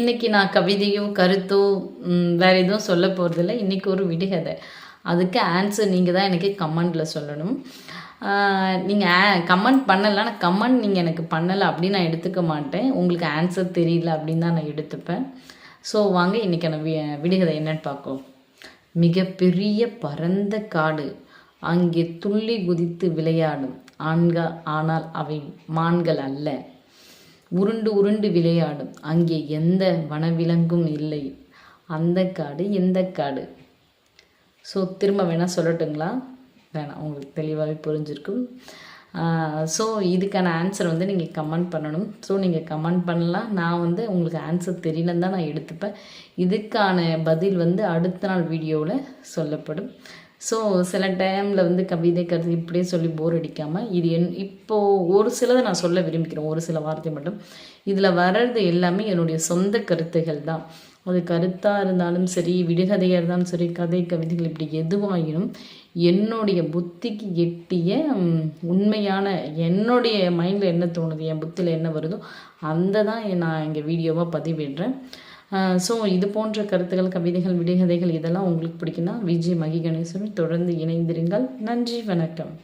இன்றைக்கி நான் கவிதையோ கருத்தோ வேறு எதுவும் சொல்ல போகிறதில்ல. இன்றைக்கி ஒரு விடுகதை. அதுக்கு ஆன்சர் நீங்கள் தான் எனக்கு கமெண்டில் சொல்லணும். நீங்கள் கமெண்ட் பண்ணலை, ஆனால் கமெண்ட் நீங்கள் எனக்கு பண்ணலை அப்படின்னு நான் எடுத்துக்க மாட்டேன். உங்களுக்கு ஆன்சர் தெரியல அப்படின்னு தான் நான் எடுத்துப்பேன். ஸோ வாங்க இன்றைக்கான விடுகதை என்னன்னு பார்ப்போம். மிகப்பெரிய பரந்த காடு, அங்கே துள்ளி குதித்து விளையாடும் ஆனால் அவை மான்கள் அல்ல. உருண்டு உருண்டு விளையாடும், அங்கே எந்த வனவிலங்கும் இல்லை. அந்த காடு எந்த காடு? ஸோ திரும்ப வேணால் சொல்லட்டுங்களா? வேணாம், உங்களுக்கு தெளிவாகவே புரிஞ்சிருக்கும். ஸோ இதுக்கான ஆன்சர் வந்து நீங்கள் கமெண்ட் பண்ணணும். ஸோ நீங்கள் கமெண்ட் பண்ணலாம். நான் வந்து உங்களுக்கு ஆன்சர் தெரியலன்னு தான் நான் எடுத்துப்பேன். இதுக்கான பதில் வந்து அடுத்த நாள் வீடியோவில் சொல்லப்படும். ஸோ சில டைமில் வந்து கவிதை கருத்து இப்படியே சொல்லி போர் அடிக்காமல் இது இப்போது ஒரு சிலதை நான் சொல்ல விரும்பிக்கிறேன், ஒரு சில வார்த்தை மட்டும். இதில் வர்றது எல்லாமே என்னுடைய சொந்த கருத்துகள் தான். அது கருத்தாக இருந்தாலும் சரி, விடுகதையாக இருந்தாலும் சரி, கதை கவிதைகள் இப்படி எதுவாகினும் என்னுடைய புத்திக்கு எட்டிய உண்மையான என்னுடைய மைண்டில் என்ன தோணுது, என் புத்தியில் என்ன வருதோ அந்த தான் நான் இங்கே வீடியோவாக பதிவிடுறேன். ஸோ இது போன்ற கருத்துக்கள், கவிதைகள், விடுகதைகள் இதெல்லாம் உங்களுக்கு பிடிக்குன்னா விஜய் மகி கணேசன் தொடர்ந்து இணைந்திருங்கள். நன்றி, வணக்கம்.